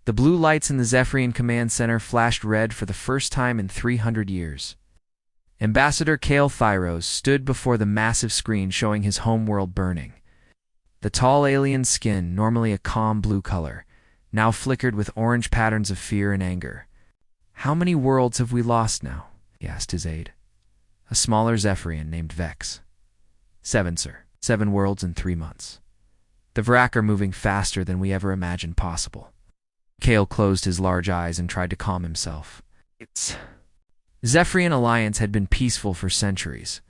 The blue lights in the Zephyrian Command Center flashed red for the first time in 300 years. Ambassador Kale Thyros stood before the massive screen showing his homeworld burning. The tall alien's skin, normally a calm blue color, now flickered with orange patterns of fear and anger. "How many worlds have we lost now?" he asked his aide, a smaller Zephyrian named Vex. "7, sir. 7 worlds in 3 months. The Vrak are moving faster than we ever imagined possible." Kale closed his large eyes and tried to calm himself. Zephyrian Alliance had been peaceful for centuries.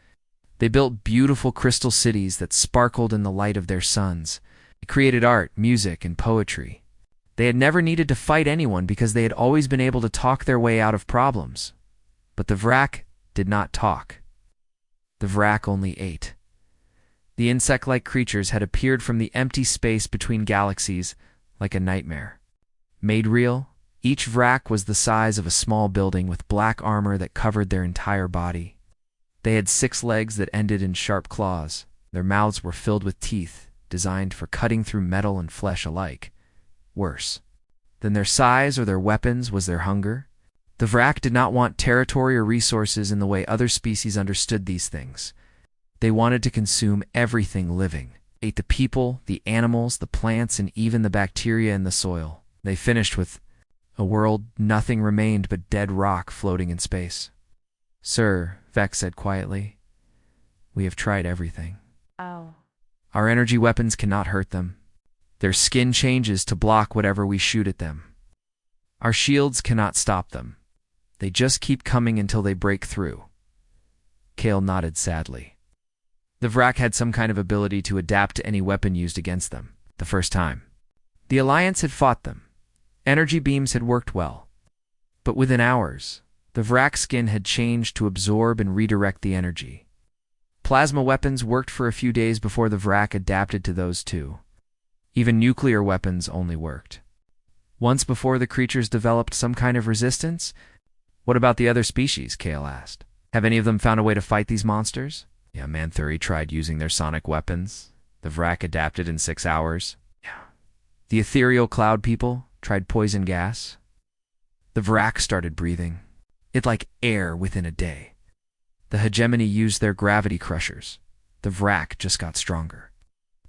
They built beautiful crystal cities that sparkled in the light of their suns. They created art, music, and poetry. They had never needed to fight anyone because they had always been able to talk their way out of problems. But the Vrak did not talk. The Vrak only ate. The insect-like creatures had appeared from the empty space between galaxies like a nightmare. Made real, each Vrak was the size of a small building with black armor that covered their entire body. They had 6 legs that ended in sharp claws. Their mouths were filled with teeth, designed for cutting through metal and flesh alike. Worse than their size or their weapons was their hunger. The Vrak did not want territory or resources in the way other species understood these things. They wanted to consume everything living. Ate the people, the animals, the plants, and even the bacteria in the soil. They finished with a world nothing remained but dead rock floating in space. "Sir," Vex said quietly, "we have tried everything. Oh. Our energy weapons cannot hurt them. Their skin changes to block whatever we shoot at them. Our shields cannot stop them. They just keep coming until they break through." Kale nodded sadly. The Vrak had some kind of ability to adapt to any weapon used against them, the first time. The Alliance had fought them. Energy beams had worked well. But within hours, the Vrak skin had changed to absorb and redirect the energy. Plasma weapons worked for a few days before the Vrak adapted to those too. Even nuclear weapons only worked once before the creatures developed some kind of resistance. "What about the other species?" Kale asked. "Have any of them found a way to fight these monsters?" "Yeah, Manthuri tried using their sonic weapons. The Vrak adapted in 6 hours. Yeah. The ethereal cloud people tried poison gas. The Vrak started breathing it like air within a day. The hegemony used their gravity crushers. The Vrak just got stronger."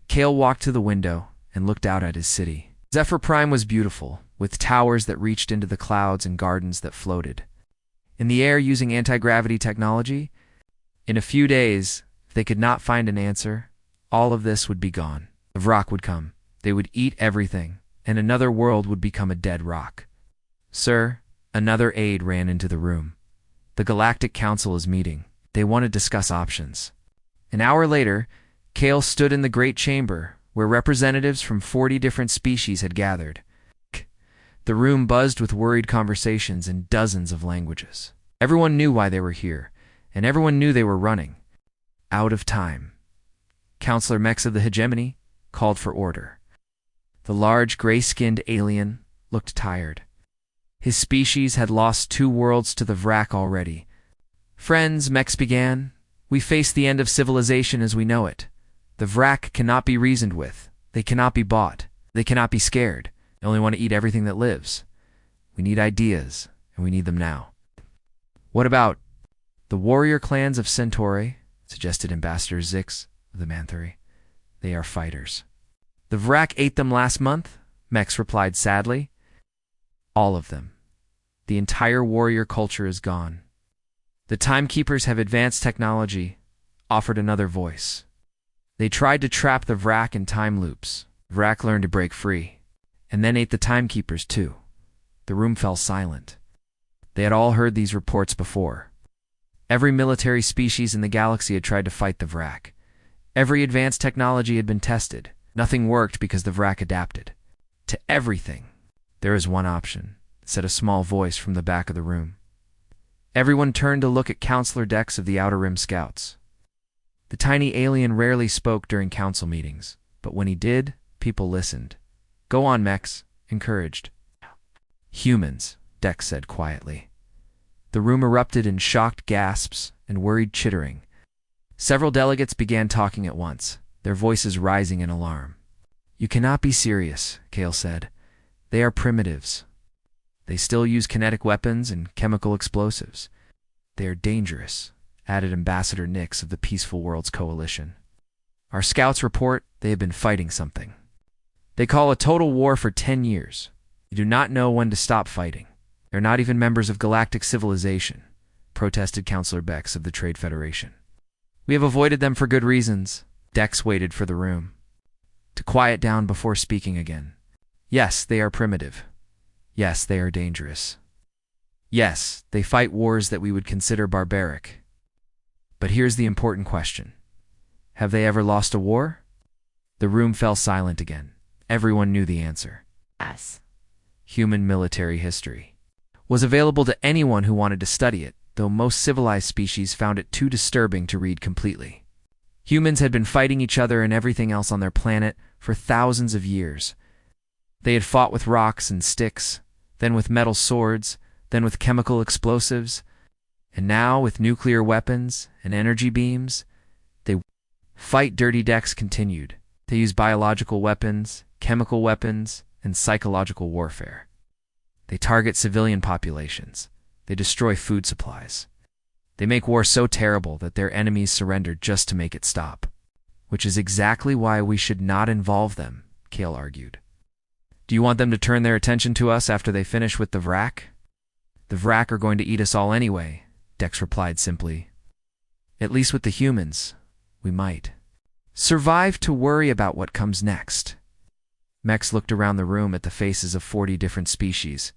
Kale walked to the window and looked out at his city. Zephyr Prime was beautiful, with towers that reached into the clouds and gardens that floated in the air using anti-gravity technology. In a few days, if they could not find an answer, all of this would be gone. The Vrak would come. They would eat everything, and another world would become a dead rock. "Sir," another aide ran into the room. "The Galactic Council is meeting. They want to discuss options." An hour later, Kale stood in the Great Chamber, where representatives from 40 different species had gathered. The room buzzed with worried conversations in dozens of languages. Everyone knew why they were here, and everyone knew they were running out of time. Counselor Mex of the Hegemony called for order. The large, gray-skinned alien looked tired. His species had lost 2 worlds to the Vrak already. "Friends," Mex began, "we face the end of civilization as we know it. The Vrak cannot be reasoned with. They cannot be bought. They cannot be scared. They only want to eat everything that lives. We need ideas, and we need them now." "What about the warrior clans of Centauri?" suggested Ambassador Zix of the Manthuri. "They are fighters." "The Vrak ate them last month," Mex replied sadly. "All of them. The entire warrior culture is gone. The Timekeepers have advanced technology," offered another voice. "They tried to trap the Vrak in time loops. Vrak learned to break free, and then ate the Timekeepers too." The room fell silent. They had all heard these reports before. Every military species in the galaxy had tried to fight the Vrak. Every advanced technology had been tested. Nothing worked because the Vrak adapted to everything. "There is one option," said a small voice from the back of the room. Everyone turned to look at Counselor Dex of the Outer Rim Scouts. The tiny alien rarely spoke during council meetings, but when he did, people listened. "Go on, Mex," encouraged. "Humans," Dex said quietly. The room erupted in shocked gasps and worried chittering. Several delegates began talking at once, their voices rising in alarm. "You cannot be serious," Kale said. They are primitives. They still use kinetic weapons and chemical explosives. They are dangerous, added Ambassador Nix of the Peaceful Worlds Coalition. Our scouts report they have been fighting something. They call a total war for 10 years. They do not know when to stop fighting. They're not even members of galactic civilization, protested Councillor Bex of the Trade Federation. We have avoided them for good reasons. Dex waited for the room to quiet down before speaking again. Yes, they are primitive. Yes, they are dangerous. Yes, they fight wars that we would consider barbaric. But here's the important question. Have they ever lost a war? The room fell silent again. Everyone knew the answer. Yes. Human military history was available to anyone who wanted to study it, though most civilized species found it too disturbing to read completely. Humans had been fighting each other and everything else on their planet for thousands of years. They had fought with rocks and sticks, then with metal swords, then with chemical explosives, and now with nuclear weapons and energy beams. They fight. Dirty Dex continued. They use biological weapons, chemical weapons, and psychological warfare. They target civilian populations. They destroy food supplies. They make war so terrible that their enemies surrender just to make it stop. Which is exactly why we should not involve them, Kale argued. Do you want them to turn their attention to us after they finish with the Vrak? The Vrak are going to eat us all anyway, Dex replied simply. At least with the humans, we might survive to worry about what comes next. Mex looked around the room at the faces of 40 different species,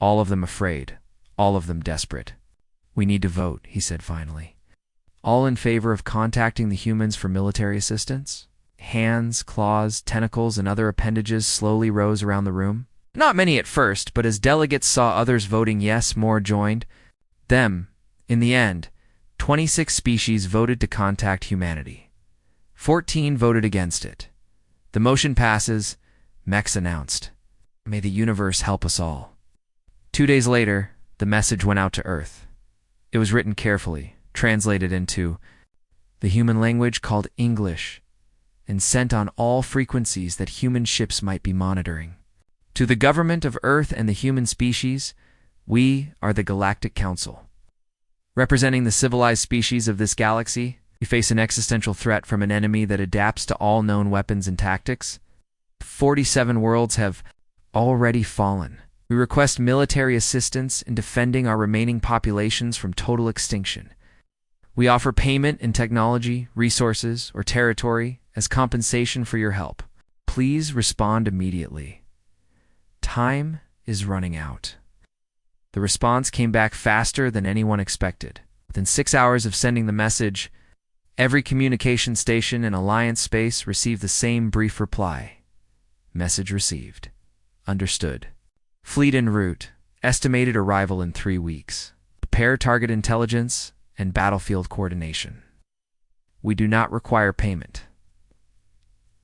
all of them afraid, all of them desperate. We need to vote, he said finally. All in favor of contacting the humans for military assistance? Hands, claws, tentacles, and other appendages slowly rose around the room. Not many at first, but as delegates saw others voting yes, more joined them. In the end, 26 species voted to contact humanity. 14 voted against it. The motion passes, Mex announced. May the universe help us all. 2 days later, the message went out to Earth. It was written carefully, translated into the human language called English, and sent on all frequencies that human ships might be monitoring. To the government of Earth and the human species, we are the Galactic Council. Representing the civilized species of this galaxy, we face an existential threat from an enemy that adapts to all known weapons and tactics. 47 worlds have already fallen. We request military assistance in defending our remaining populations from total extinction. We offer payment in technology, resources, or territory as compensation for your help. Please respond immediately. Time is running out. The response came back faster than anyone expected. Within 6 hours of sending the message, every communication station in Alliance space received the same brief reply. Message received. Understood. Fleet en route. Estimated arrival in 3 weeks. Prepare target intelligence and battlefield coordination. We do not require payment.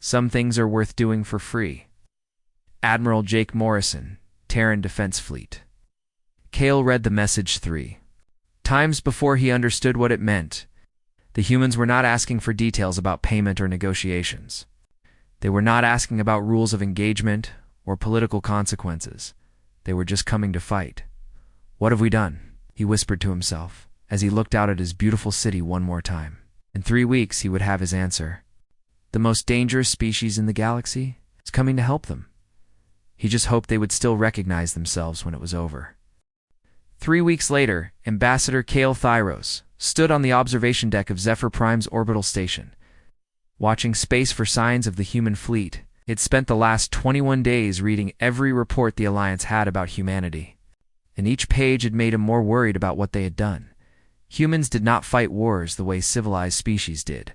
Some things are worth doing for free. Admiral Jake Morrison, Terran Defense Fleet. Kale read the message 3 times before he understood what it meant. The humans were not asking for details about payment or negotiations. They were not asking about rules of engagement or political consequences. They were just coming to fight. What have we done? He whispered to himself as he looked out at his beautiful city one more time. In 3 weeks, he would have his answer. The most dangerous species in the galaxy is coming to help them. He just hoped they would still recognize themselves when it was over. 3 weeks later, Ambassador Kale Thyros stood on the observation deck of Zephyr Prime's orbital station, watching space for signs of the human fleet. It spent the last 21 days reading every report the Alliance had about humanity, and each page had made him more worried about what they had done. Humans did not fight wars the way civilized species did.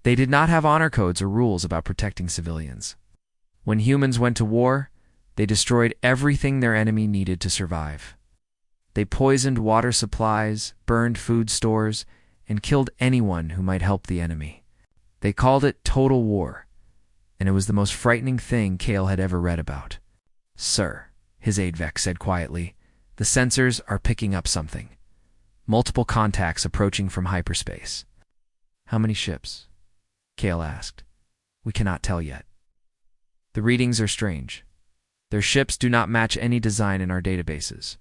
They did not have honor codes or rules about protecting civilians. When humans went to war, they destroyed everything their enemy needed to survive. They poisoned water supplies, burned food stores, and killed anyone who might help the enemy. They called it total war, and it was the most frightening thing Kale had ever read about. Sir, his aide Vex said quietly, the sensors are picking up something. Multiple contacts approaching from hyperspace. How many ships? Kale asked. We cannot tell yet. The readings are strange. Their ships do not match any design in our databases.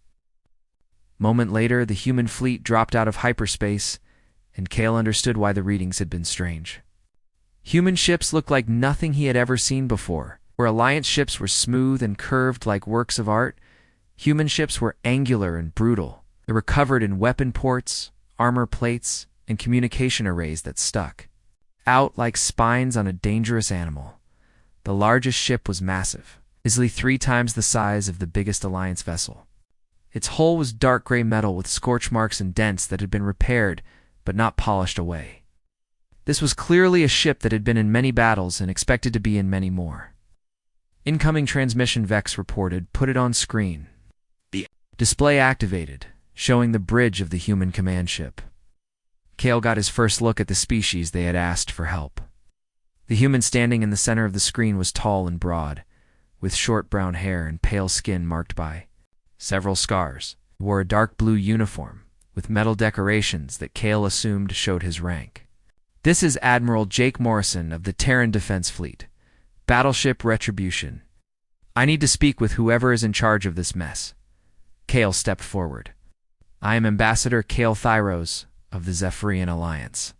Moment later, the human fleet dropped out of hyperspace, and Kale understood why the readings had been strange. Human ships looked like nothing he had ever seen before. Where Alliance ships were smooth and curved like works of art, human ships were angular and brutal. They were covered in weapon ports, armor plates, and communication arrays that stuck out like spines on a dangerous animal. The largest ship was massive, easily 3 times the size of the biggest Alliance vessel. Its hull was dark gray metal with scorch marks and dents that had been repaired but not polished away. This was clearly a ship that had been in many battles and expected to be in many more. Incoming transmission, Vex reported. Put it on screen. The display activated, showing the bridge of the human command ship. Kale got his first look at the species they had asked for help. The human standing in the center of the screen was tall and broad, with short brown hair and pale skin marked by several scars. He wore a dark blue uniform, with metal decorations that Kale assumed showed his rank. This is Admiral Jake Morrison of the Terran Defense Fleet. Battleship Retribution. I need to speak with whoever is in charge of this mess. Kale stepped forward. I am Ambassador Kale Thyros of the Zephyrian Alliance.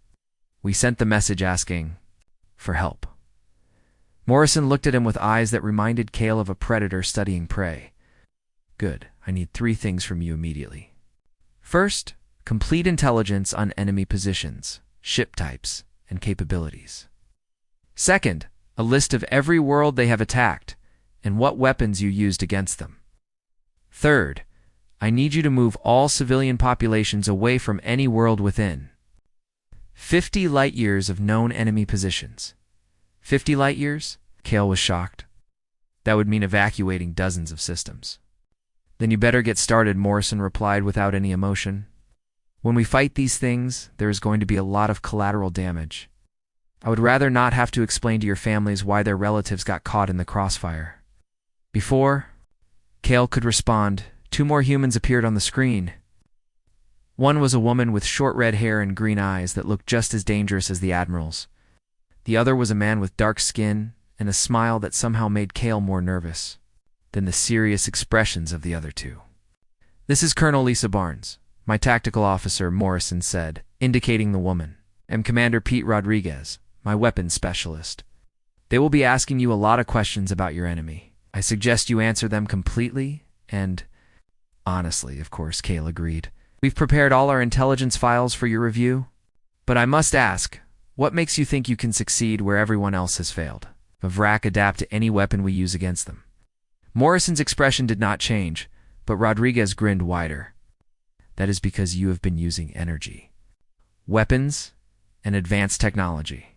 We sent the message asking for help. Morrison looked at him with eyes that reminded Kale of a predator studying prey. Good. I need 3 things from you immediately. First, complete intelligence on enemy positions, ship types, and capabilities. Second, a list of every world they have attacked and what weapons you used against them. Third, I need you to move all civilian populations away from any world within 50 light-years of known enemy positions. 50 light-years? Kale was shocked. That would mean evacuating dozens of systems. Then you better get started, Morrison replied without any emotion. When we fight these things, there is going to be a lot of collateral damage. I would rather not have to explain to your families why their relatives got caught in the crossfire. Before Kale could respond, 2 more humans appeared on the screen. One was a woman with short red hair and green eyes that looked just as dangerous as the Admiral's. The other was a man with dark skin and a smile that somehow made Kale more nervous than the serious expressions of the other 2. This is Colonel Lisa Barnes, my tactical officer, Morrison said, indicating the woman. I'm Commander Pete Rodriguez, my weapons specialist. They will be asking you a lot of questions about your enemy. I suggest you answer them completely and honestly, of course, Kale agreed. We've prepared all our intelligence files for your review, but I must ask, what makes you think you can succeed where everyone else has failed? Vrak adapt to any weapon we use against them. Morrison's expression did not change, but Rodriguez grinned wider. That is because you have been using energy, weapons, and advanced technology.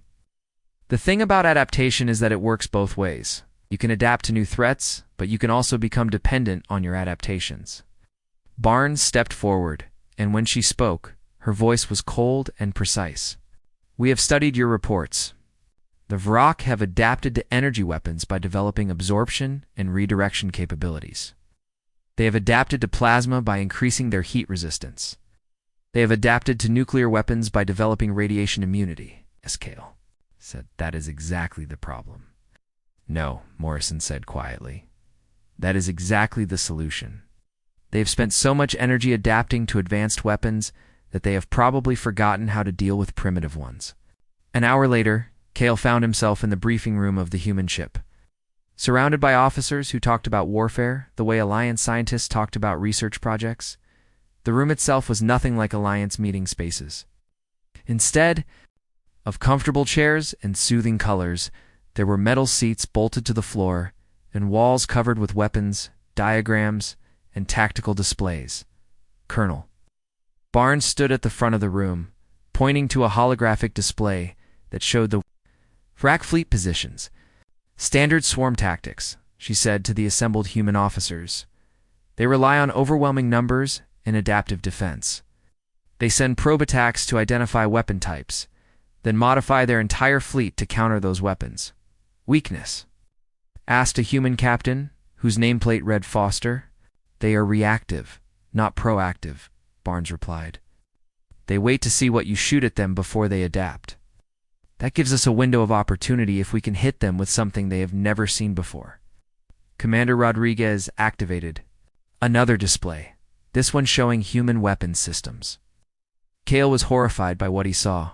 The thing about adaptation is that it works both ways. You can adapt to new threats, but you can also become dependent on your adaptations. Barnes stepped forward, and when she spoke, her voice was cold and precise. We have studied your reports. The Vrak have adapted to energy weapons by developing absorption and redirection capabilities. They have adapted to plasma by increasing their heat resistance. They have adapted to nuclear weapons by developing radiation immunity. Yes, Kale said. That is exactly the problem. No, Morrison said quietly. That is exactly the solution. They have spent so much energy adapting to advanced weapons that they have probably forgotten how to deal with primitive ones. An hour later, Kale found himself in the briefing room of the human ship. Surrounded by officers who talked about warfare, the way Alliance scientists talked about research projects, the room itself was nothing like Alliance meeting spaces. Instead of comfortable chairs and soothing colors, there were metal seats bolted to the floor and walls covered with weapons, diagrams, and tactical displays. Colonel Barnes stood at the front of the room, pointing to a holographic display that showed the Vrak fleet positions. Standard swarm tactics, she said to the assembled human officers. They rely on overwhelming numbers and adaptive defense. They send probe attacks to identify weapon types, then modify their entire fleet to counter those weapons. Weakness? Asked a human captain, whose nameplate read Foster. They are reactive, not proactive, Barnes replied. They wait to see what you shoot at them before they adapt. That gives us a window of opportunity if we can hit them with something they have never seen before. Commander Rodriguez activated another display, this one showing human weapons systems. Kale was horrified by what he saw.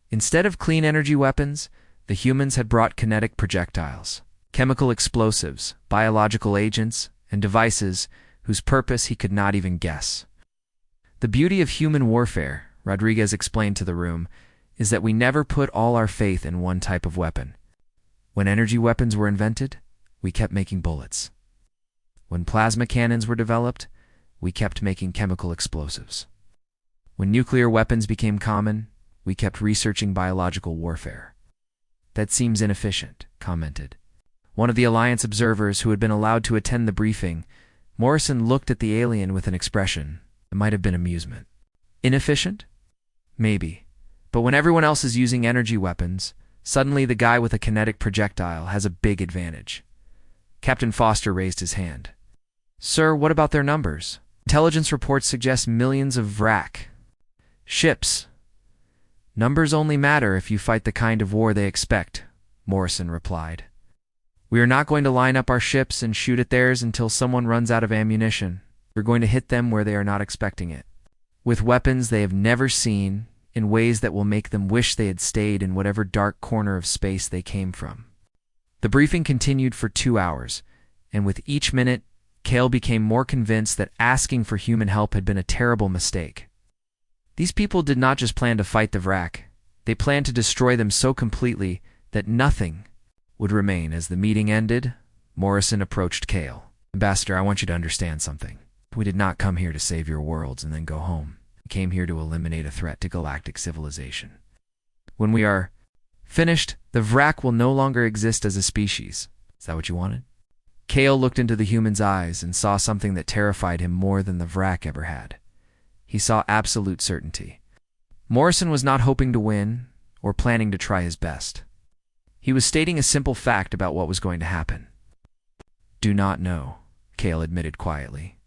Instead of clean energy weapons, the humans had brought kinetic projectiles, chemical explosives, biological agents, and devices whose purpose he could not even guess. The beauty of human warfare, Rodriguez explained to the room, is that we never put all our faith in one type of weapon. When energy weapons were invented, we kept making bullets. When plasma cannons were developed, we kept making chemical explosives. When nuclear weapons became common, we kept researching biological warfare. That seems inefficient, commented one of the Alliance observers who had been allowed to attend the briefing. Morrison looked at the alien with an expression that might have been amusement. Inefficient? Maybe. But when everyone else is using energy weapons, suddenly the guy with a kinetic projectile has a big advantage. Captain Foster raised his hand. Sir, what about their numbers? Intelligence reports suggest millions of VRAC ships. Numbers only matter if you fight the kind of war they expect, Morrison replied. We are not going to line up our ships and shoot at theirs until someone runs out of ammunition. We're going to hit them where they are not expecting it, with weapons they have never seen, in ways that will make them wish they had stayed in whatever dark corner of space they came from. The briefing continued for 2 hours, and with each minute, Kale became more convinced that asking for human help had been a terrible mistake. These people did not just plan to fight the VRAC, they planned to destroy them so completely that nothing would remain. As the meeting ended, Morrison approached Kale. Ambassador, I want you to understand something. We did not come here to save your worlds and then go home. We came here to eliminate a threat to galactic civilization. When we are finished, the VRAC will no longer exist as a species. Is that what you wanted? Kale looked into the human's eyes and saw something that terrified him more than the VRAC ever had. He saw absolute certainty. Morrison was not hoping to win or planning to try his best. He was stating a simple fact about what was going to happen. Do not know, Kale admitted quietly.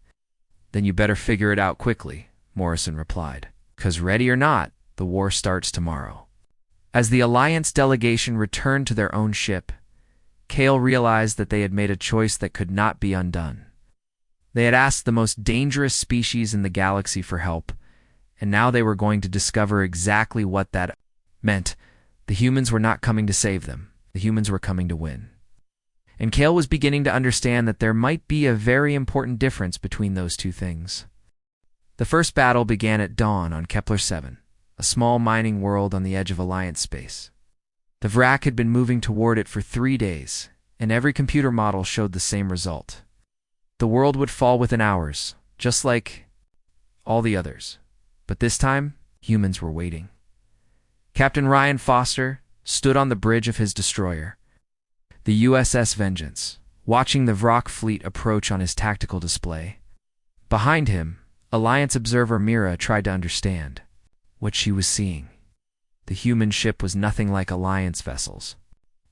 Then you better figure it out quickly, Morrison replied. 'Cause ready or not, the war starts tomorrow. As the Alliance delegation returned to their own ship, Kale realized that they had made a choice that could not be undone. They had asked the most dangerous species in the galaxy for help, and now they were going to discover exactly what that meant. The humans were not coming to save them. The humans were coming to win. And Kale was beginning to understand that there might be a very important difference between those two things. The first battle began at dawn on Kepler 7, a small mining world on the edge of Alliance space. The VRAC had been moving toward it for 3 days, and every computer model showed the same result. The world would fall within hours, just like all the others. But this time, humans were waiting. Captain Ryan Foster stood on the bridge of his destroyer, the USS Vengeance, watching the VRAC fleet approach on his tactical display. Behind him, Alliance observer Mira tried to understand what she was seeing. The human ship was nothing like Alliance vessels.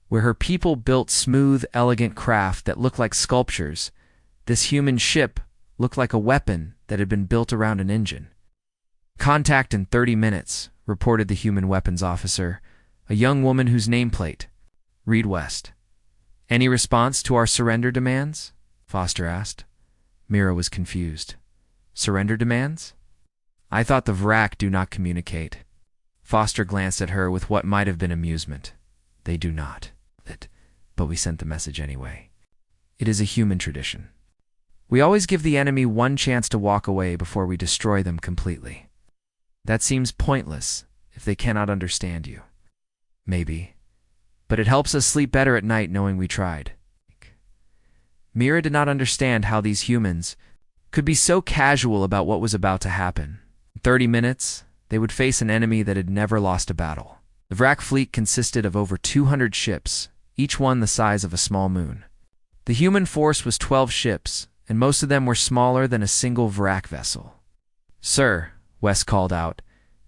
Where her people built smooth, elegant craft that looked like sculptures, this human ship looked like a weapon that had been built around an engine. Contact in 30 minutes, reported the human weapons officer, a young woman whose nameplate read West. Any response to our surrender demands? Foster asked. Mira was confused. Surrender demands? I thought the VRAC do not communicate. Foster glanced at her with what might have been amusement. They do not. But we sent the message anyway. It is a human tradition. We always give the enemy one chance to walk away before we destroy them completely. That seems pointless if they cannot understand you. Maybe. But it helps us sleep better at night knowing we tried. Mira did not understand how these humans could be so casual about what was about to happen. In 30 minutes, they would face an enemy that had never lost a battle. The VRAC fleet consisted of over 200 ships, each one the size of a small moon. The human force was 12 ships, and most of them were smaller than a single VRAC vessel. Sir, West called out,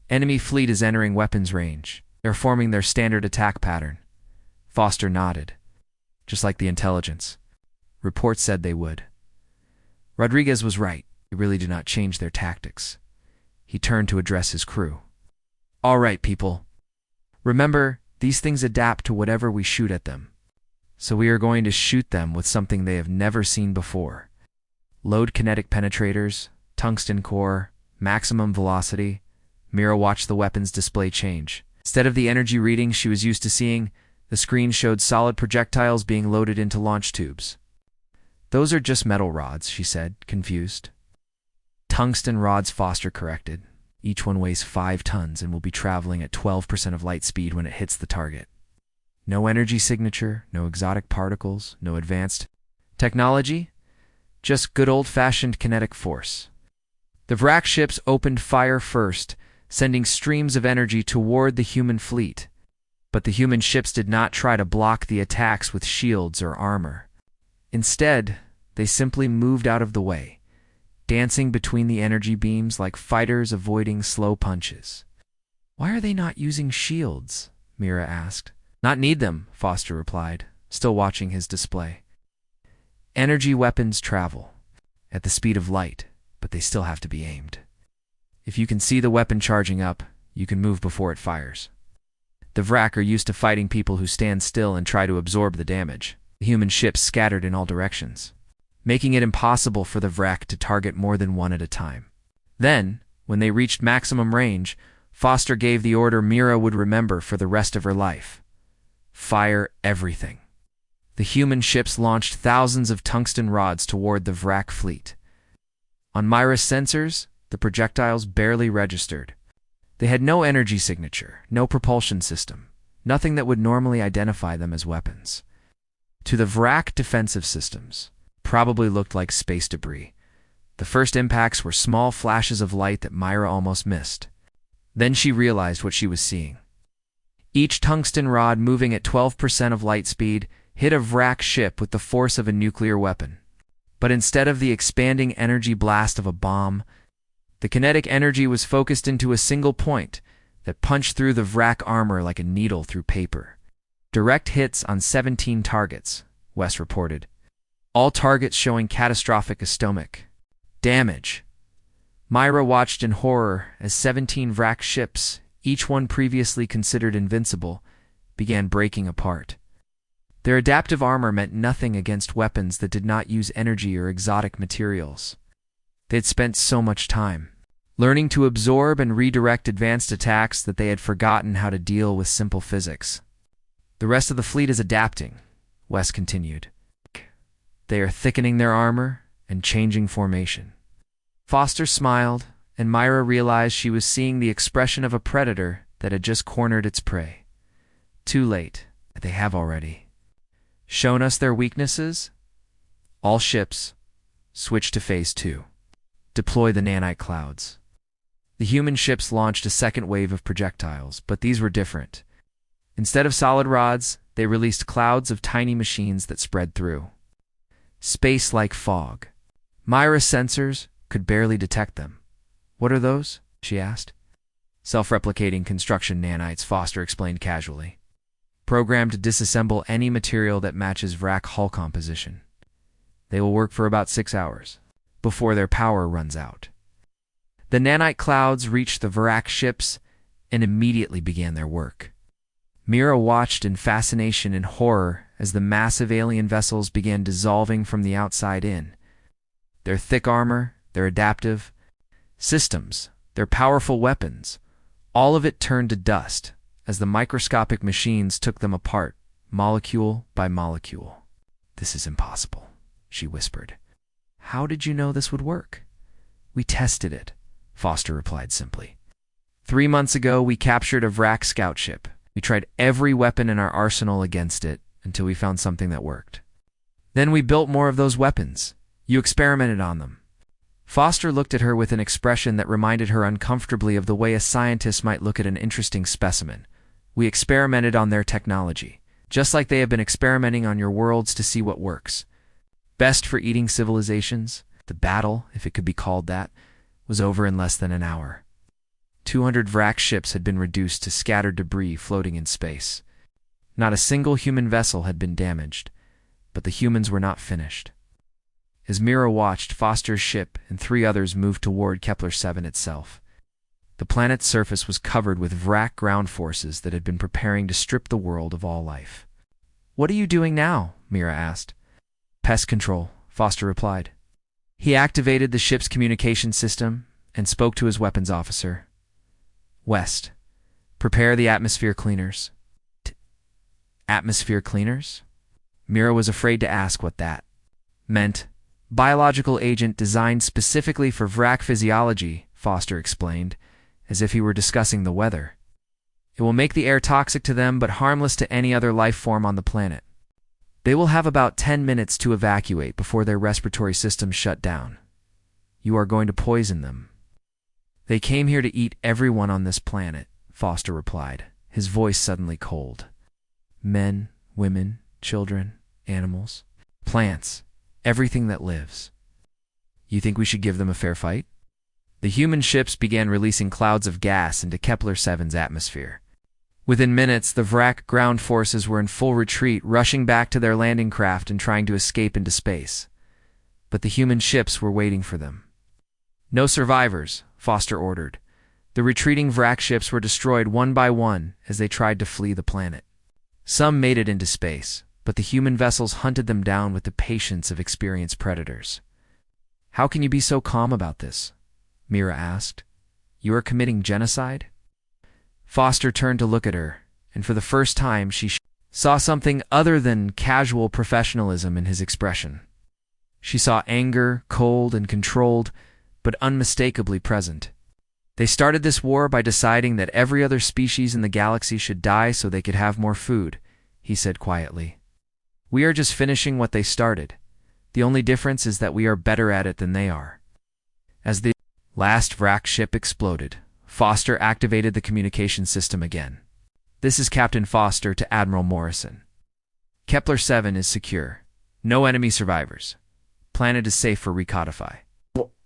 enemy fleet is entering weapons range. They're forming their standard attack pattern. Foster nodded. Just like the intelligence. Reports said they would. Rodriguez was right. They really did not change their tactics. He turned to address his crew. All right, people. Remember, these things adapt to whatever we shoot at them. so we are going to shoot them with something they have never seen before. Load kinetic penetrators, tungsten core, maximum velocity. Mira watched the weapon's display change. Instead of the energy readings she was used to seeing, the screen showed solid projectiles being loaded into launch tubes. "Those are just metal rods," she said, confused. "Tungsten rods," Foster corrected. "Each one weighs 5 tons and will be traveling at 12% of light speed when it hits the target. No energy signature, no exotic particles, no advanced technology, just good old-fashioned kinetic force." The Vrak ships opened fire first, sending streams of energy toward the human fleet. But the human ships did not try to block the attacks with shields or armor. Instead, they simply moved out of the way, dancing between the energy beams like fighters avoiding slow punches. "Why are they not using shields?" Mira asked. "Not need them," Foster replied, still watching his display. "Energy weapons travel at the speed of light, but they still have to be aimed. If you can see the weapon charging up, you can move before it fires. The Vrak are used to fighting people who stand still and try to absorb the damage." The human ships scattered in all directions, making it impossible for the Vrak to target more than one at a time. Then, when they reached maximum range, Foster gave the order Mira would remember for the rest of her life: "Fire everything." The human ships launched thousands of tungsten rods toward the Vrak fleet. On Mira's sensors, the projectiles barely registered. They had no energy signature, no propulsion system, nothing that would normally identify them as weapons. To the Vrak defensive systems, probably looked like space debris. The first impacts were small flashes of light that Mira almost missed. Then she realized what she was seeing. Each tungsten rod, moving at 12% of light speed, hit a Vrak ship with the force of a nuclear weapon. But instead of the expanding energy blast of a bomb, the kinetic energy was focused into a single point that punched through the Vrak armor like a needle through paper. "Direct hits on 17 targets," Wes reported. "All targets showing catastrophic ischemic damage." Mira watched in horror as 17 Vrak ships, each one previously considered invincible, began breaking apart. Their adaptive armor meant nothing against weapons that did not use energy or exotic materials. They'd spent so much time learning to absorb and redirect advanced attacks that they had forgotten how to deal with simple physics. "The rest of the fleet is adapting," Wes continued. "They are thickening their armor and changing formation." Foster smiled, and Mira realized she was seeing the expression of a predator that had just cornered its prey. Too late. They have already shown us their weaknesses. All ships, switch to Phase 2. Deploy the nanite clouds. The human ships launched a second wave of projectiles, but these were different. Instead of solid rods, they released clouds of tiny machines that spread through space like fog. Mira's sensors could barely detect them. "What are those?" she asked. "Self-replicating construction nanites," Foster explained casually. "Programmed to disassemble any material that matches Vrak hull composition. They will work for about 6 hours, before their power runs out." The nanite clouds reached the Vrak ships and immediately began their work. Mira watched in fascination and horror as the massive alien vessels began dissolving from the outside in. Their thick armor, their adaptive systems, their powerful weapons, all of it turned to dust as the microscopic machines took them apart, molecule by molecule. "This is impossible," she whispered. "How did you know this would work?" "We tested it," Foster replied simply. 3 months ago, we captured a Vrak scout ship. We tried every weapon in our arsenal against it until we found something that worked. Then we built more of those weapons. You experimented on them." Foster looked at her with an expression that reminded her uncomfortably of the way a scientist might look at an interesting specimen. "We experimented on their technology, just like they have been experimenting on your worlds to see what works. Best for eating civilizations." The battle, if it could be called that, was over in less than an hour. 200 Vrak ships had been reduced to scattered debris floating in space. Not a single human vessel had been damaged, but the humans were not finished. As Mira watched, Foster's ship and 3 others moved toward Kepler-7 itself. The planet's surface was covered with Vrak ground forces that had been preparing to strip the world of all life. What are you doing now? Mira asked. Pest control, Foster replied. He activated the ship's communication system and spoke to his weapons officer. West, prepare the atmosphere cleaners. Atmosphere cleaners? Mira was afraid to ask what that meant. Biological agent designed specifically for Vrak physiology, Foster explained, as if he were discussing the weather. It will make the air toxic to them but harmless to any other life form on the planet. They will have about 10 minutes to evacuate before their respiratory systems shut down. You are going to poison them. They came here to eat everyone on this planet, Foster replied, his voice suddenly cold. Men, women, children, animals, plants, everything that lives. You think we should give them a fair fight? The human ships began releasing clouds of gas into Kepler-7's atmosphere. Within minutes, the Vrak ground forces were in full retreat, rushing back to their landing craft and trying to escape into space. But the human ships were waiting for them. No survivors, Foster ordered. The retreating Vrak ships were destroyed one by one as they tried to flee the planet. Some made it into space, but the human vessels hunted them down with the patience of experienced predators. How can you be so calm about this? Mira asked. You are committing genocide? Foster turned to look at her, and for the first time she saw something other than casual professionalism in his expression. She saw anger, cold and controlled, but unmistakably present. They started this war by deciding that every other species in the galaxy should die so they could have more food, he said quietly. We are just finishing what they started. The only difference is that we are better at it than they are. As the last Vrak ship exploded, Foster activated the communication system again. This is Captain Foster to Admiral Morrison. Kepler-7 is secure. No enemy survivors. Planet is safe for recodify.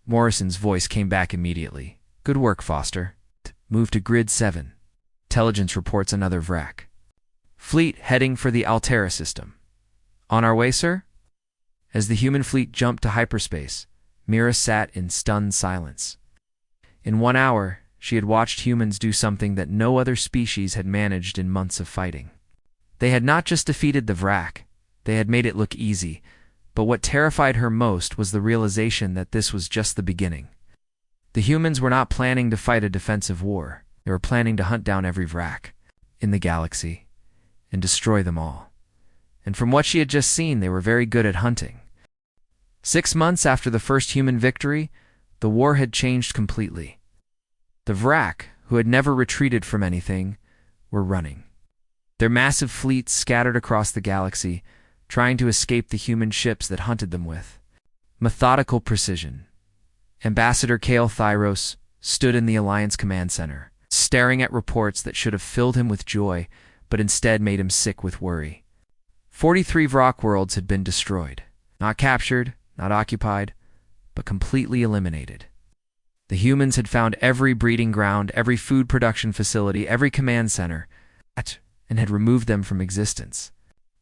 Morrison's voice came back immediately. Good work, Foster. Move to Grid 7. Intelligence reports another Vrak. Fleet heading for the Altera system. On our way, sir? As the human fleet jumped to hyperspace, Mira sat in stunned silence. In 1 hour, she had watched humans do something that no other species had managed in months of fighting. They had not just defeated the Vrak, they had made it look easy, but what terrified her most was the realization that this was just the beginning. The humans were not planning to fight a defensive war, they were planning to hunt down every Vrak in the galaxy and destroy them all. And from what she had just seen, they were very good at hunting. 6 months after the first human victory, the war had changed completely. The Vrak, who had never retreated from anything, were running. Their massive fleets scattered across the galaxy, trying to escape the human ships that hunted them with methodical precision. Ambassador Kale Thyros stood in the Alliance Command Center, staring at reports that should have filled him with joy, but instead made him sick with worry. 43 Vrak worlds had been destroyed. Not captured, not occupied, but completely eliminated. The humans had found every breeding ground, every food production facility, every command center, and had removed them from existence.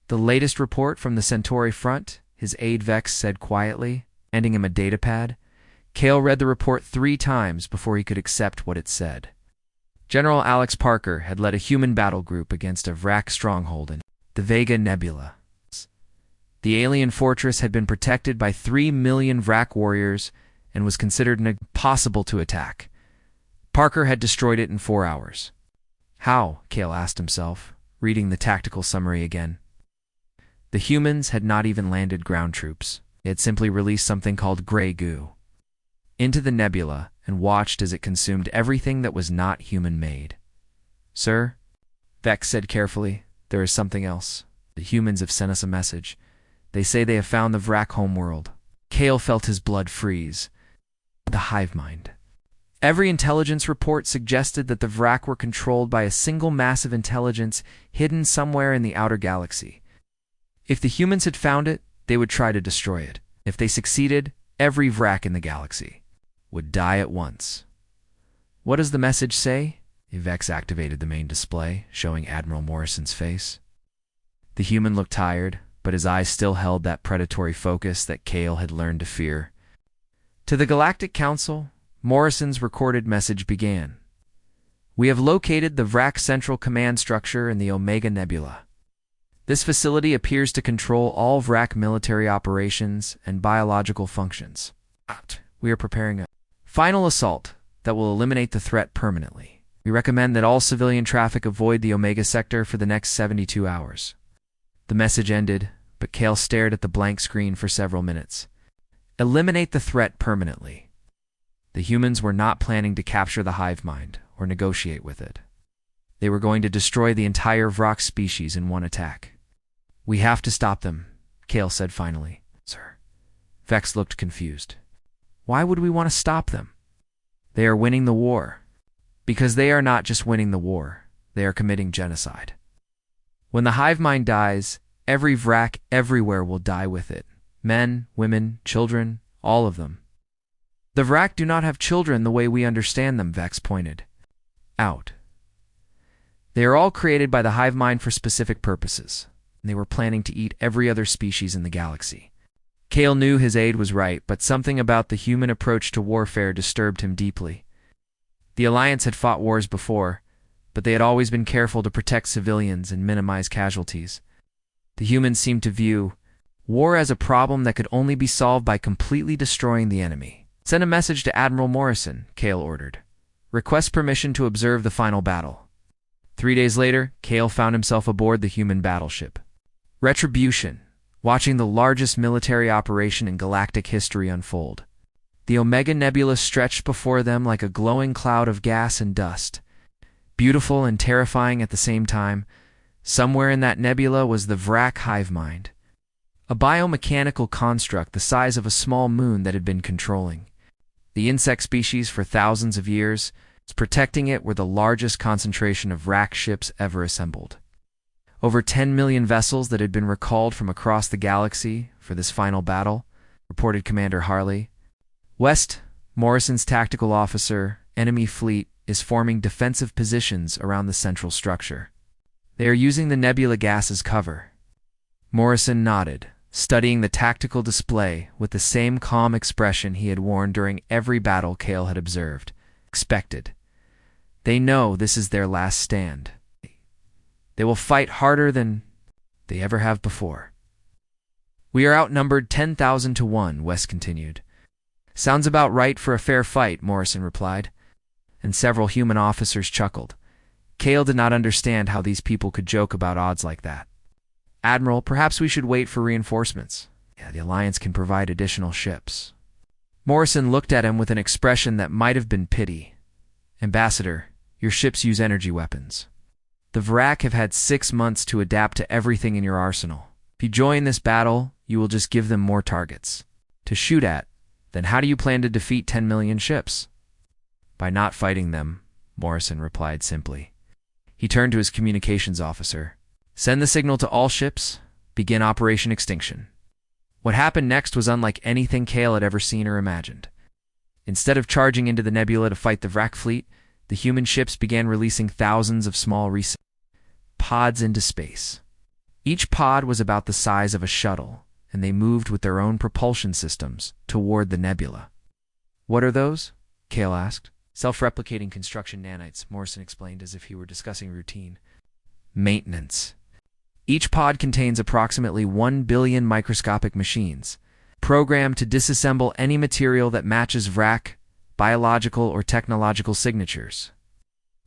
The latest report from the Centauri front, his aide Vex said quietly, handing him a datapad. Kale read the report 3 times before he could accept what it said. General Alex Parker had led a human battle group against a Vrak stronghold in the Vega Nebula. The alien fortress had been protected by 3 million Vrak warriors and was considered impossible to attack. Parker had destroyed it in 4 hours. How? Kale asked himself, reading the tactical summary again. The humans had not even landed ground troops. They had simply released something called gray goo into the nebula and watched as it consumed everything that was not human-made. Sir, Vex said carefully, there is something else. The humans have sent us a message. They say they have found the Vrak homeworld. Kale felt his blood freeze. The hive mind. Every intelligence report suggested that the Vrak were controlled by a single massive intelligence hidden somewhere in the outer galaxy. If the humans had found it, they would try to destroy it. If they succeeded, every Vrak in the galaxy would die at once. What does the message say? Vex activated the main display, showing Admiral Morrison's face. The human looked tired, but his eyes still held that predatory focus that Kale had learned to fear. To the Galactic Council, Morrison's recorded message began. We have located the Vrak Central Command Structure in the Omega Nebula. This facility appears to control all Vrak military operations and biological functions. We are preparing a final assault that will eliminate the threat permanently. We recommend that all civilian traffic avoid the Omega sector for the next 72 hours. The message ended, but Kale stared at the blank screen for several minutes. Eliminate the threat permanently. The humans were not planning to capture the hive mind or negotiate with it. They were going to destroy the entire Vrak species in one attack. We have to stop them, Kale said finally. Sir. Vex looked confused. Why would we want to stop them? They are winning the war. Because they are not just winning the war, they are committing genocide. When the hive mind dies, every Vrak everywhere will die with it. Men, women, children, all of them. The Vrak do not have children the way we understand them, Vex pointed out. They are all created by the hive mind for specific purposes, and they were planning to eat every other species in the galaxy. Kale knew his aide was right, but something about the human approach to warfare disturbed him deeply. The Alliance had fought wars before, but they had always been careful to protect civilians and minimize casualties. The humans seemed to view war as a problem that could only be solved by completely destroying the enemy. Send a message to Admiral Morrison, Kale ordered. Request permission to observe the final battle. 3 days later, Kale found himself aboard the human battleship Retribution, watching the largest military operation in galactic history unfold. The Omega Nebula stretched before them like a glowing cloud of gas and dust. Beautiful and terrifying at the same time, somewhere in that nebula was the Vrak hive mind, a biomechanical construct the size of a small moon that had been controlling the insect species for thousands of years. Protecting it were the largest concentration of Vrak ships ever assembled. Over 10 million vessels that had been recalled from across the galaxy for this final battle, reported Commander Harley. West, Morrison's tactical officer, enemy fleet is forming defensive positions around the central structure. They are using the nebula gas as cover. Morrison nodded, studying the tactical display with the same calm expression he had worn during every battle Kale had observed. Expected. They know this is their last stand. They will fight harder than they ever have before. We are outnumbered 10,000 to 1, West continued. Sounds about right for a fair fight, Morrison replied, and several human officers chuckled. Kale did not understand how these people could joke about odds like that. Admiral, perhaps we should wait for reinforcements. Yeah, the Alliance can provide additional ships. Morrison looked at him with an expression that might have been pity. Ambassador, your ships use energy weapons. The Vrak have had 6 months to adapt to everything in your arsenal. If you join this battle, you will just give them more targets to shoot at. Then how do you plan to defeat 10 million ships? By not fighting them, Morrison replied simply. He turned to his communications officer. Send the signal to all ships. Begin Operation Extinction. What happened next was unlike anything Kale had ever seen or imagined. Instead of charging into the nebula to fight the Vrak fleet, the human ships began releasing thousands of small pods into space. Each pod was about the size of a shuttle, and they moved with their own propulsion systems toward the nebula. What are those? Kale asked. Self-replicating construction nanites, Morrison explained as if he were discussing routine maintenance. Each pod contains approximately 1 billion microscopic machines, programmed to disassemble any material that matches Vrak, biological or technological signatures.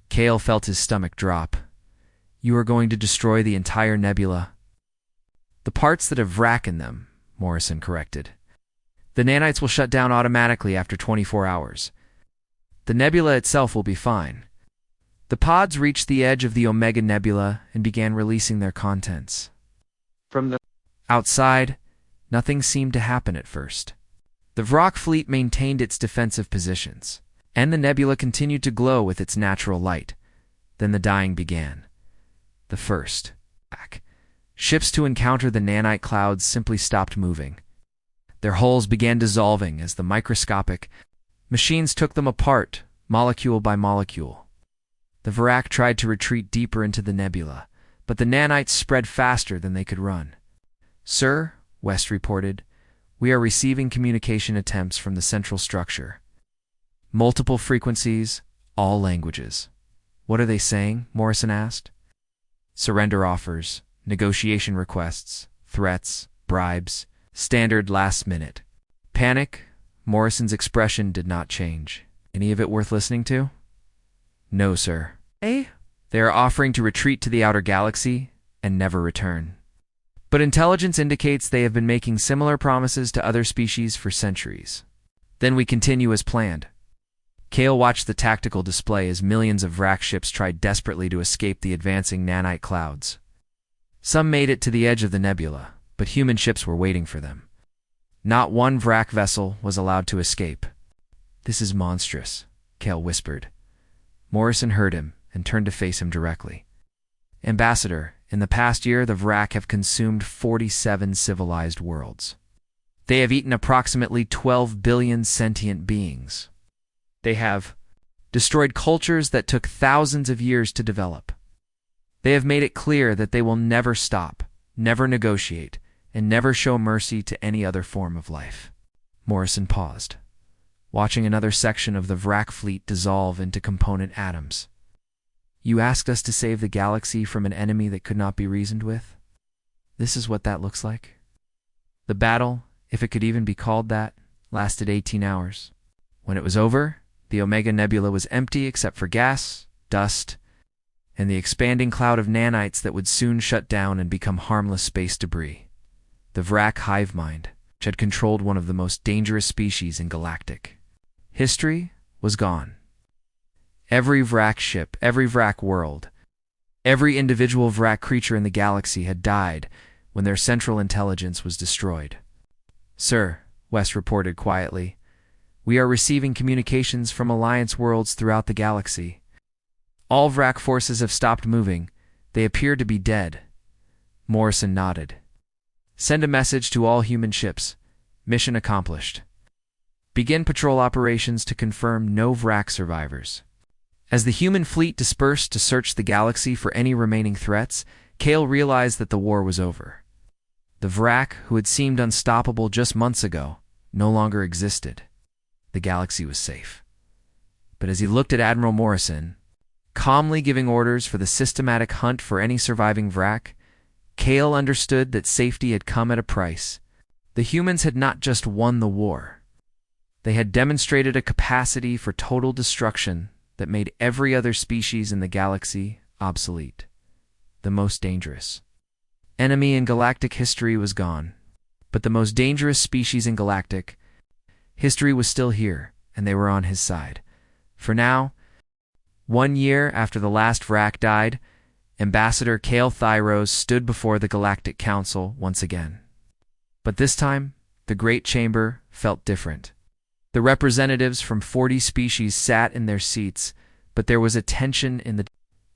Kale felt his stomach drop. You are going to destroy the entire nebula. The parts that have Vrak in them, Morrison corrected. The nanites will shut down automatically after 24 hours. The nebula itself will be fine. The pods reached the edge of the Omega Nebula and began releasing their contents. From the outside, nothing seemed to happen at first. The Vrak fleet maintained its defensive positions, and the nebula continued to glow with its natural light. Then the dying began. The first ships to encounter the nanite clouds simply stopped moving. Their hulls began dissolving as the microscopic machines took them apart, molecule by molecule. The Vrak tried to retreat deeper into the nebula, but the nanites spread faster than they could run. Sir, West reported, we are receiving communication attempts from the central structure. Multiple frequencies, all languages. What are they saying? Morrison asked. Surrender offers, negotiation requests, threats, bribes, standard last-minute. Panic. Morrison's expression did not change. Any of it worth listening to? No, sir. Eh? They are offering to retreat to the outer galaxy and never return. But intelligence indicates they have been making similar promises to other species for centuries. Then we continue as planned. Kale watched the tactical display as millions of Vrak ships tried desperately to escape the advancing nanite clouds. Some made it to the edge of the nebula, but human ships were waiting for them. Not one Vrak vessel was allowed to escape. "This is monstrous," Kale whispered. Morrison heard him and turned to face him directly. "Ambassador, in the past year, the Vrak have consumed 47 civilized worlds. They have eaten approximately 12 billion sentient beings. They have destroyed cultures that took thousands of years to develop. They have made it clear that they will never stop, never negotiate, and never show mercy to any other form of life." Morrison paused, watching another section of the Vrak fleet dissolve into component atoms. "You asked us to save the galaxy from an enemy that could not be reasoned with? This is what that looks like." The battle, if it could even be called that, lasted 18 hours. When it was over, the Omega Nebula was empty except for gas, dust, and the expanding cloud of nanites that would soon shut down and become harmless space debris. The Vrak hive mind, which had controlled one of the most dangerous species in Galactic history, was gone. Every Vrak ship, every Vrak world, every individual Vrak creature in the galaxy had died when their central intelligence was destroyed. "Sir," West reported quietly, "we are receiving communications from Alliance worlds throughout the galaxy. All Vrak forces have stopped moving. They appear to be dead." Morrison nodded. "Send a message to all human ships. Mission accomplished. Begin patrol operations to confirm no Vrak survivors." As the human fleet dispersed to search the galaxy for any remaining threats, Kale realized that the war was over. The Vrak, who had seemed unstoppable just months ago, no longer existed. The galaxy was safe. But as he looked at Admiral Morrison, calmly giving orders for the systematic hunt for any surviving Vrak, Kale understood that safety had come at a price. The humans had not just won the war. They had demonstrated a capacity for total destruction that made every other species in the galaxy obsolete. The most dangerous enemy in galactic history was gone. But the most dangerous species in galactic history was still here, and they were on his side. For now, 1 year after the last Vrak died, Ambassador Kale Thyros stood before the Galactic Council once again. But this time, the Great Chamber felt different. The representatives from 40 species sat in their seats, but there was a tension in the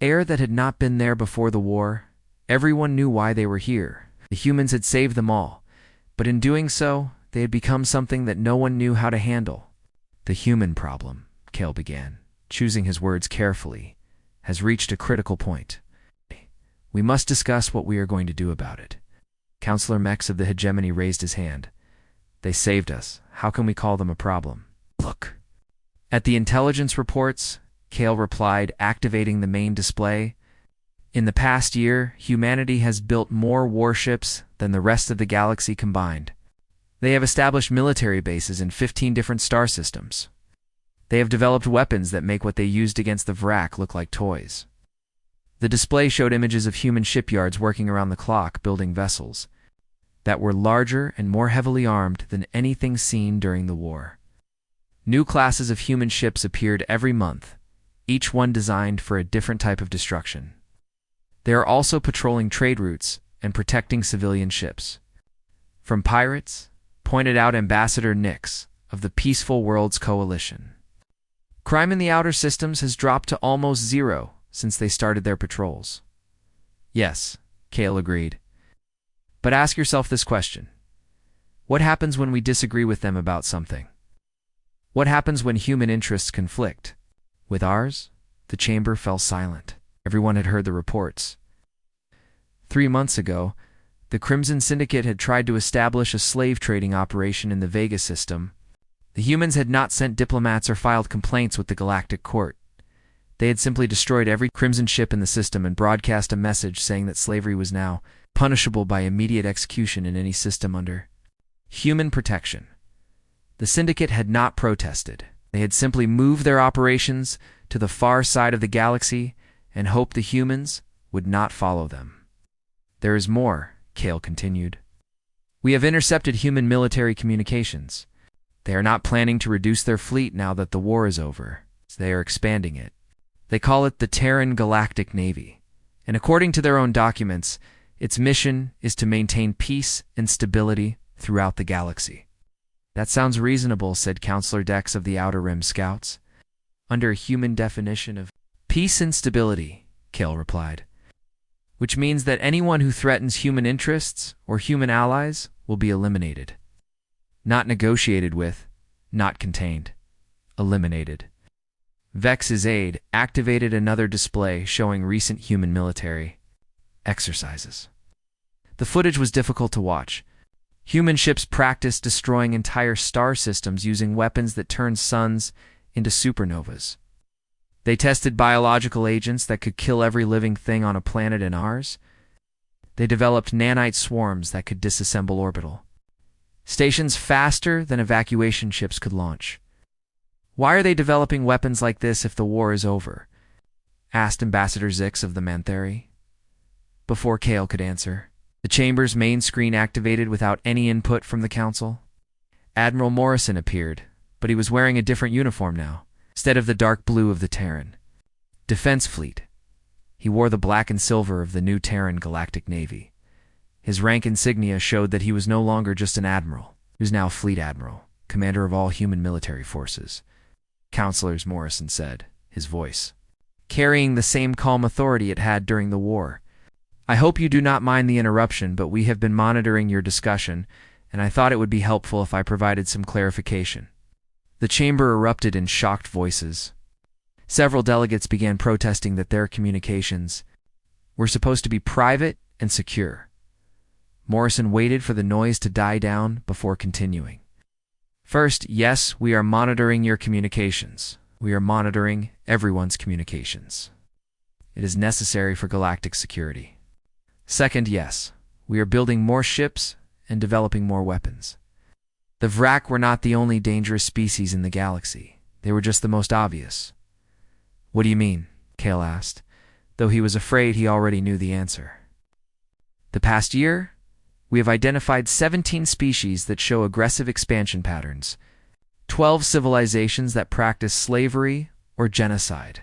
air that had not been there before the war. Everyone knew why they were here. The humans had saved them all, but in doing so, they had become something that no one knew how to handle. "The human problem," Kale began, choosing his words carefully, "has reached a critical point. We must discuss what we are going to do about it." Counselor Mex of the hegemony raised his hand. "They saved us. How can we call them a problem?" "Look at the intelligence reports," Kale replied, activating the main display. "In the past year, humanity has built more warships than the rest of the galaxy combined. They have established military bases in 15 different star systems. They have developed weapons that make what they used against the Vrak look like toys." The display showed images of human shipyards working around the clock building vessels that were larger and more heavily armed than anything seen during the war. New classes of human ships appeared every month, each one designed for a different type of destruction. They are also patrolling trade routes and protecting civilian ships from pirates, pointed out Ambassador Nix of the Peaceful Worlds Coalition. "Crime in the outer systems has dropped to almost zero since they started their patrols." "Yes," Kale agreed. "But ask yourself this question. What happens when we disagree with them about something? What happens when human interests conflict with ours?" The chamber fell silent. Everyone had heard the reports. 3 months ago, the Crimson Syndicate had tried to establish a slave trading operation in the Vega system. The humans had not sent diplomats or filed complaints with the Galactic Court. They had simply destroyed every Crimson ship in the system and broadcast a message saying that slavery was now punishable by immediate execution in any system under human protection. The syndicate had not protested. They had simply moved their operations to the far side of the galaxy and hoped the humans would not follow them. There is more, Kale continued. We have intercepted human military communications. They are not planning to reduce their fleet now that the war is over. They are expanding it. They call it the Terran Galactic Navy, and according to their own documents, its mission is to maintain peace and stability throughout the galaxy. That sounds reasonable, said Counselor Dex of the Outer Rim Scouts. Under a human definition of peace and stability, Kale replied, which means that anyone who threatens human interests or human allies will be eliminated. Not negotiated with, not contained. Eliminated. Vex's aide activated another display showing recent human military exercises. The footage was difficult to watch. Human ships practiced destroying entire star systems using weapons that turned suns into supernovas. They tested biological agents that could kill every living thing on a planet in ours. They developed nanite swarms that could disassemble orbital stations faster than evacuation ships could launch. Why are they developing weapons like this if the war is over? Asked Ambassador Zix of the Mantheri. Before Kale could answer, the chamber's main screen activated without any input from the council. Admiral Morrison appeared, but he was wearing a different uniform now, instead of the dark blue of the Terran Defense Fleet. He wore the black and silver of the new Terran Galactic Navy. His rank insignia showed that he was no longer just an admiral. He was now Fleet Admiral, commander of all human military forces. Counselors, Morrison said, his voice carrying the same calm authority it had during the war. I hope you do not mind the interruption, but we have been monitoring your discussion, and I thought it would be helpful if I provided some clarification. The chamber erupted in shocked voices. Several delegates began protesting that their communications were supposed to be private and secure. Morrison waited for the noise to die down before continuing. First, yes, we are monitoring your communications. We are monitoring everyone's communications. It is necessary for galactic security. Second, yes, we are building more ships and developing more weapons. The Vrak were not the only dangerous species in the galaxy. They were just the most obvious. What do you mean? Kale asked, though he was afraid he already knew the answer. The past year, we have identified 17 species that show aggressive expansion patterns, 12 civilizations that practice slavery or genocide,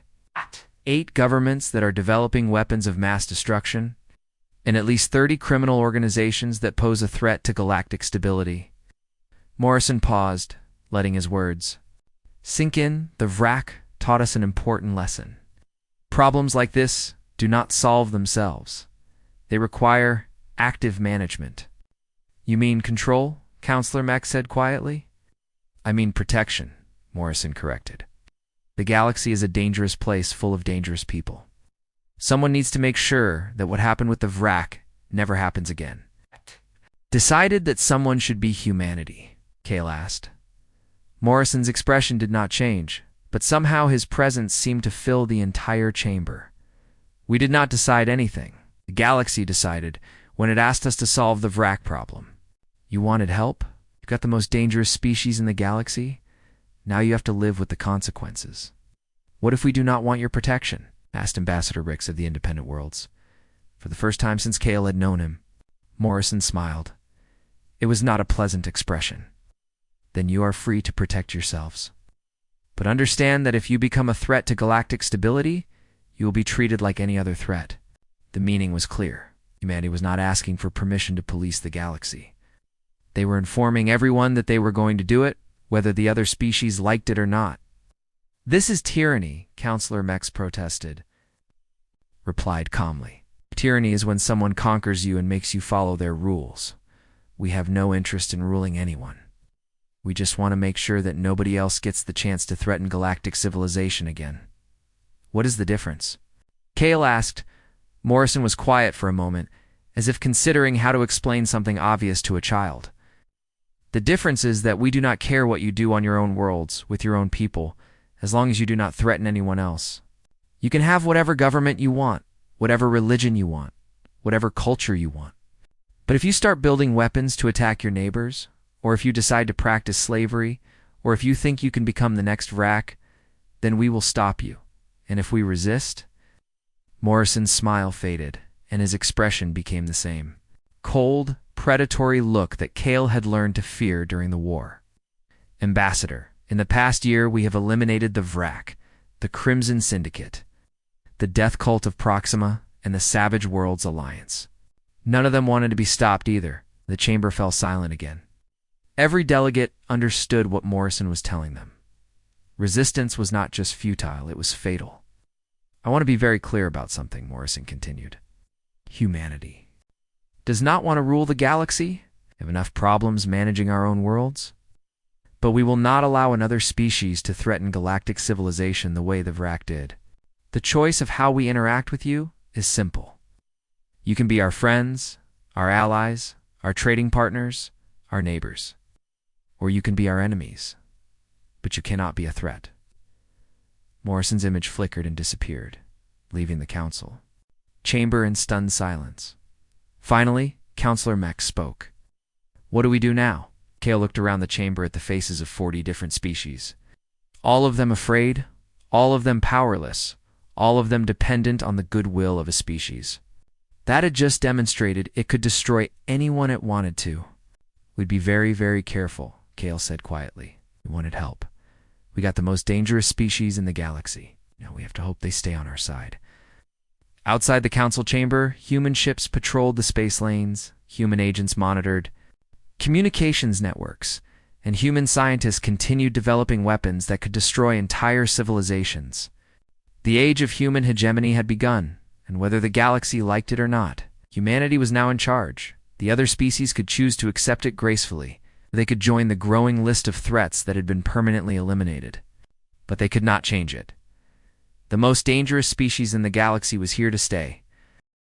8 governments that are developing weapons of mass destruction, and at least 30 criminal organizations that pose a threat to galactic stability. Morrison paused, letting his words sink in. The Vrak taught us an important lesson. Problems like this do not solve themselves. They require active management. You mean control? Counselor Mech said quietly. I mean protection, Morrison corrected. The galaxy is a dangerous place full of dangerous people. Someone needs to make sure that what happened with the Vrak never happens again. Decided that someone should be humanity, Kale asked. Morrison's expression did not change, but somehow his presence seemed to fill the entire chamber. We did not decide anything. The galaxy decided when it asked us to solve the Vrak problem. You wanted help? You got the most dangerous species in the galaxy? Now you have to live with the consequences. What if we do not want your protection? Asked Ambassador Rix of the Independent Worlds. For the first time since Kale had known him, Morrison smiled. It was not a pleasant expression. Then you are free to protect yourselves. But understand that if you become a threat to galactic stability, you will be treated like any other threat. The meaning was clear. Humanity was not asking for permission to police the galaxy. They were informing everyone that they were going to do it, whether the other species liked it or not. This is tyranny, Counselor Mex protested. Replied calmly. Tyranny is when someone conquers you and makes you follow their rules. We have no interest in ruling anyone. We just want to make sure that nobody else gets the chance to threaten galactic civilization again. What is the difference? Kale asked. Morrison was quiet for a moment, as if considering how to explain something obvious to a child. The difference is that we do not care what you do on your own worlds, with your own people, as long as you do not threaten anyone else. You can have whatever government you want, whatever religion you want, whatever culture you want. But if you start building weapons to attack your neighbors, or if you decide to practice slavery, or if you think you can become the next Vrak, then we will stop you. And if we resist?" Morrison's smile faded, and his expression became the same. Cold, predatory look that Kale had learned to fear during the war. "Ambassador, in the past year we have eliminated the Vrak, the Crimson Syndicate, the Death Cult of Proxima, and the Savage Worlds Alliance. None of them wanted to be stopped either." The chamber fell silent again. Every delegate understood what Morrison was telling them. Resistance was not just futile, it was fatal. "I want to be very clear about something," Morrison continued. "Humanity does not want to rule the galaxy. We have enough problems managing our own worlds. But we will not allow another species to threaten galactic civilization the way the Vrak did. The choice of how we interact with you is simple. You can be our friends, our allies, our trading partners, our neighbors. Or you can be our enemies. But you cannot be a threat." Morrison's image flickered and disappeared, leaving the council. Chamber in stunned silence. Finally, Counselor Mech spoke. "What do we do now?" Kale looked around the chamber at the faces of 40 different species. All of them afraid, all of them powerless, all of them dependent on the goodwill of a species. That had just demonstrated it could destroy anyone it wanted to. "We'd be very, very careful," Kale said quietly. "We wanted help. We got the most dangerous species in the galaxy. Now we have to hope they stay on our side." Outside the council chamber, human ships patrolled the space lanes, human agents monitored communications networks, and human scientists continued developing weapons that could destroy entire civilizations. The age of human hegemony had begun, and whether the galaxy liked it or not, humanity was now in charge. The other species could choose to accept it gracefully. They could join the growing list of threats that had been permanently eliminated. But they could not change it. The most dangerous species in the galaxy was here to stay,